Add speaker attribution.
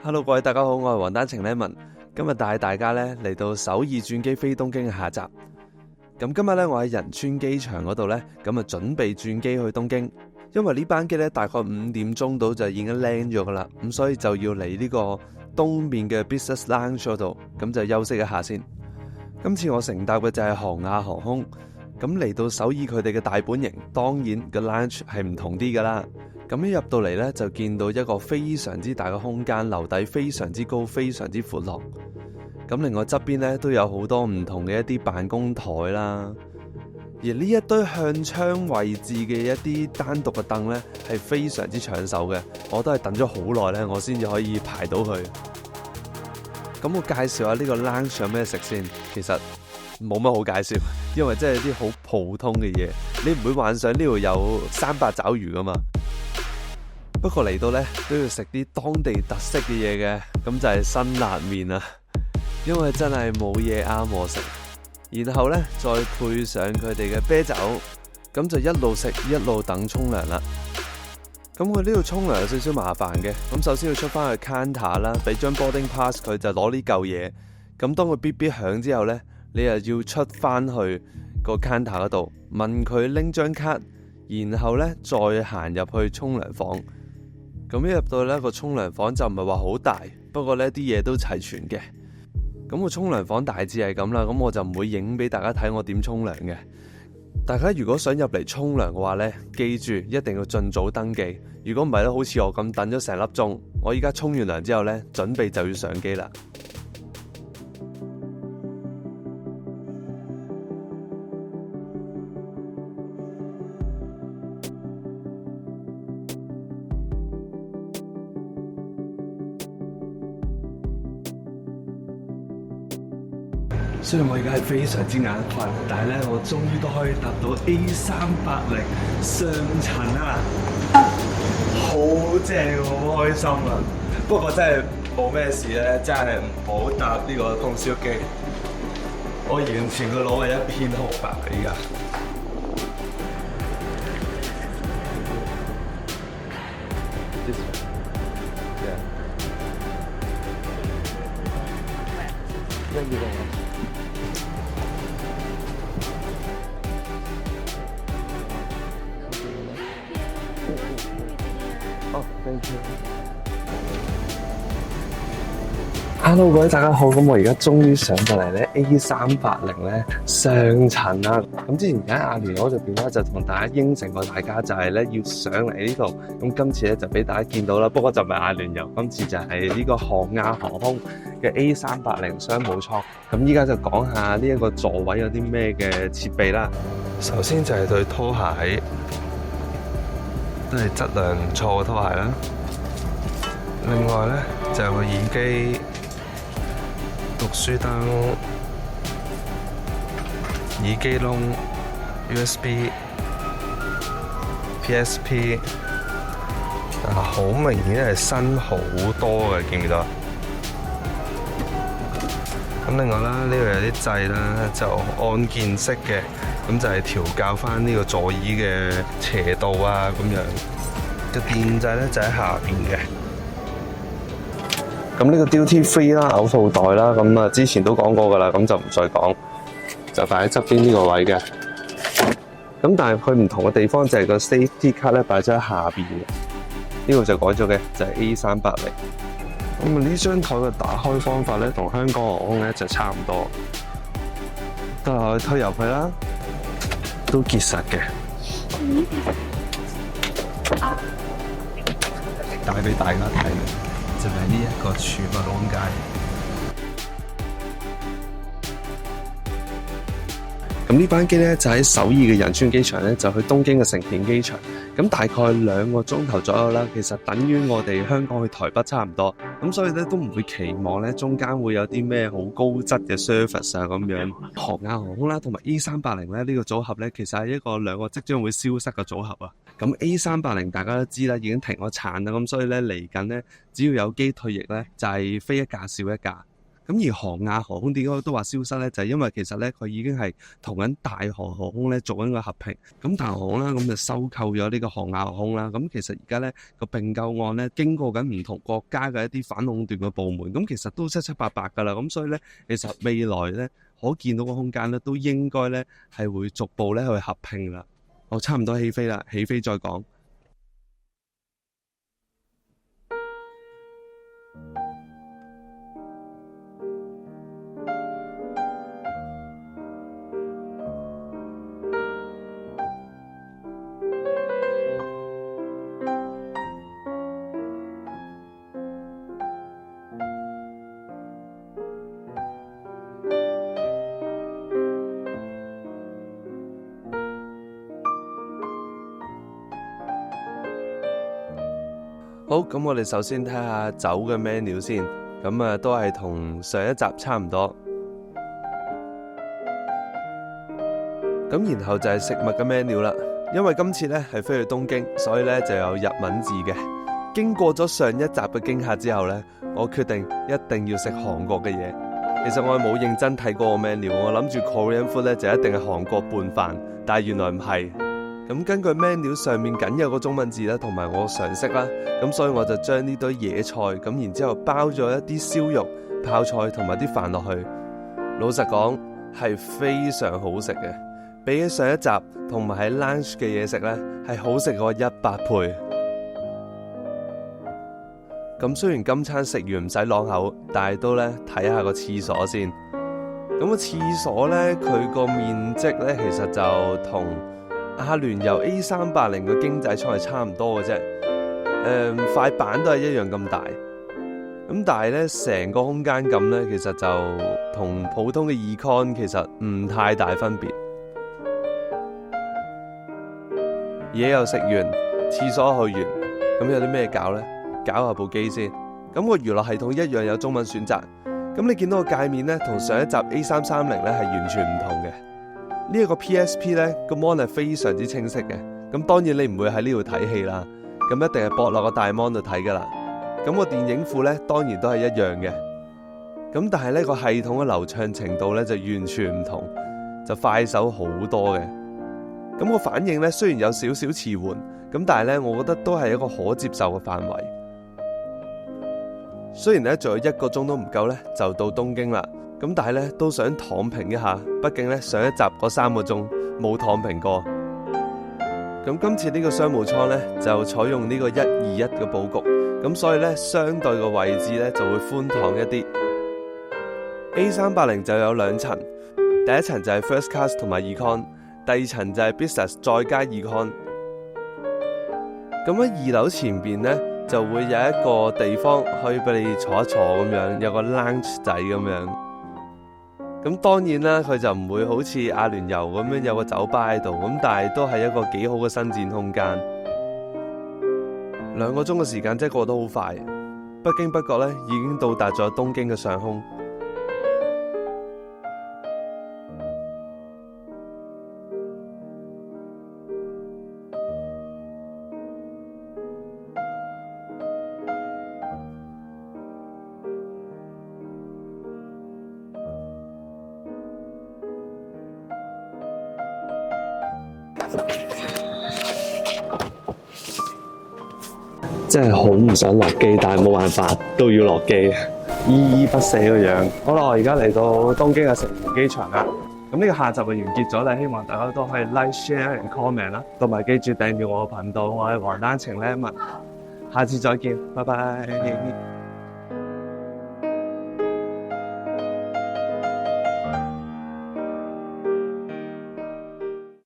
Speaker 1: Hello， 各位大家好，我係黃丹晴 Lemon， 今日帶大家咧嚟到首爾轉機飛東京嘅下集。咁今日咧我喺仁川機場嗰度咧，咁啊準備轉機去東京，因為呢班機咧大概5點鐘到就已經 land 咗噶啦，咁所以就要嚟呢個東面嘅 Business Lounge 嗰度，咁就休息一下先。今次我乘搭嘅就係韓亞航空，咁嚟到首爾佢哋嘅大本營，當然個 lounge 係唔同啲噶啦。咁一入到嚟呢，就見到一個非常之大嘅空間，樓底非常之高，非常之闊落。咁另外側邊呢，都有好多唔同嘅一啲辦公台啦。而呢一堆向窗位置嘅一啲單獨嘅凳呢，係非常之搶手嘅。我都係等咗好耐呢，我先至可以排到去。咁我介紹下呢個 lounge 有咩食先。其實冇乜好介紹，因為真係啲好普通嘅嘢，你唔會幻想呢度有3八爪魚噶嘛。不過嚟到呢，都要食啲當地特色嘅嘢嘅，咁就係辛辣麵啊，因為真係冇嘢啱我食。然後呢，再配上佢哋嘅啤酒，咁就一路食一路等沖涼啦。咁佢呢度沖涼有少少麻煩嘅，咁首先要出翻去 counter 啦，俾張 boarding pass 佢就攞呢嚿嘢。咁當佢嗶嗶響之後呢，你又要出翻去個 counter 嗰度問佢拎張卡，然後呢，再行入去沖涼房。咁一入到呢個沖涼房就唔係話好大，不過呢啲嘢都齊全嘅。咁個沖涼房大致係咁啦，咁我就唔會影俾大家睇我點沖涼嘅。大家如果想入嚟沖涼嘅話呢，記住一定要盡早登記。如果唔係咧，好似我咁等咗成粒鐘，我依家沖完涼之後呢，準備就要上機啦。雖然我而家係非常之眼瞓，但係咧我終於都可以搭到 A380上層啦，好正，好開心啊！不過真係冇咩事咧，真係唔好搭呢個通宵機。我完全個腦係一片空白啊！依家Hello， 各位大家好，咁我而家終於上到嚟咧 A380咧上層啦。咁之前喺阿聯酋嗰邊咧就同大家應承過大家就係咧要上嚟呢度，咁今次咧就俾大家見到啦。不過就唔係阿聯酋，今次就係呢個韓亞航空嘅 A380商務艙。咁依家就講下呢一個座位有啲咩嘅設備啦。首先就係對拖鞋，都係質量唔錯嘅拖鞋啦。另外咧就有個耳機、讀書燈、耳機窿、USB、PSP， 好明顯係新好多嘅，見唔見到？咁另外啦，呢度有啲掣啦，就按鍵式嘅，咁就係調校翻呢個座椅嘅斜度啊，咁樣。個電掣咧就喺下邊嘅。咁呢個 Duty Free 啦，嘔吐袋啦，咁啊之前都講過噶啦，咁就唔再講，就擺喺側邊呢個位嘅。咁但係佢唔同嘅地方就係個 Safety Card 咧擺咗喺下邊嘅，呢個就改咗嘅，就係 A380。咁啊呢張台嘅打開方法咧，同香港航空咧就差唔多，都係可以推入去啦，都結實嘅。帶俾大家睇。就係呢一個儲物空間。咁呢班機咧就喺首爾嘅仁川機場咧，就去東京嘅成田機場。咁大概2個鐘頭左右啦，其實等於我哋香港去台北差唔多。咁所以咧都唔會期望咧中間會有啲咩好高質嘅 service 啊咁樣。韓亞航空啦同埋 A380咧呢個組合咧，其實係一個2個即將會消失嘅組合啊。咁 A380大家都知啦，已經停咗產啦，咁所以咧嚟緊咧，只要有機退役咧，就係飛一架少一架。咁咁而韓亞航空點解都話消失咧？就係因為其實咧佢已經係同緊大韓航空咧做緊個合併，咁大韓航空啦咁就收購咗呢個韓亞航空啦。咁其實而家咧個併購案咧經過緊唔同國家嘅一啲反壟斷嘅部門，咁其實都七七八八㗎啦。咁所以咧其實未來咧可見到個空間咧都應該咧係會逐步咧去合併啦。我差唔多起飛啦，起飛再講。好，咁我哋首先睇下酒嘅 menu 先，咁都係同上一集差唔多。咁然後就係食物嘅 menu 啦，因為今次呢係飛去東京，所以呢就有日文字嘅。經過咗上一集嘅驚嚇之後呢，我決定一定要食韓國嘅嘢。其實我係冇認真睇過個 menu，我諗住 Korean food 呢就一定係韓國拌飯，但係原來唔係。咁根據 menu 上面僅有個中文字啦，同埋我常識啦，咁所以我就將呢堆野菜咁，然之後包咗一啲燒肉、泡菜同埋啲飯落去。老實講係非常好食嘅，比起上一集同埋喺 lunch 嘅嘢食呢，係好食過100倍。咁雖然今餐食完唔使啷口，但係都呢睇下個廁所先。咁個廁所呢，佢個面積呢，其實就同阿聯酋 A380嘅經濟艙係差唔多嘅啫，塊板都係一樣咁大，咁但係咧成個空間感咧，其實就同普通嘅 Econ 其實唔太大分別。嘢又食完，廁所去完，咁有啲咩搞呢？搞下部機先。咁個娛樂系統一樣有中文選擇，咁你見到個界面咧，同上一集 A330咧係完全唔同嘅。呢一個 PSP 咧個 mon 係非常之清晰嘅，咁當然你唔會喺呢度睇戲啦，咁一定係駁落個大 mon 度睇噶啦。咁個電影庫咧當然都係一樣嘅，咁但係呢個系統嘅流暢程度咧就完全唔同，就快手好多嘅。咁個反應咧雖然有少少遲緩，咁但係咧我覺得都係一個可接受嘅範圍。雖然咧仲有1個鐘都唔夠咧就到東京啦。咁但係咧都想躺平一下，畢竟咧上一集嗰3個鐘冇躺平過。咁今次呢個商務艙咧就採用呢個121嘅佈局，咁所以咧相對嘅位置咧就會寬敞一啲。A380就有2層，第一層就係 First Class 同埋 Econ， 第二層就係 Business 再加 Econ。咁喺2樓前邊咧就會有一個地方可以俾你坐一坐咁樣，有個 lounge 仔咁樣。咁當然啦，佢就唔會好似阿聯酋咁樣有個酒吧喺度，咁但係都係一個幾好嘅伸展空間。2個鐘嘅時間真係過得好快，不經不覺咧已經到達咗東京嘅上空。真係好唔想落機，但係冇辦法都要落機，依依不捨個樣。好啦，我而家嚟到東京嘅成田機場啦。咁呢個下集就完結咗啦，希望大家都可以 like、share and comment 啦，同埋記住訂閱我嘅頻道。我係黃丹晴 Lemon，下次再見，拜拜。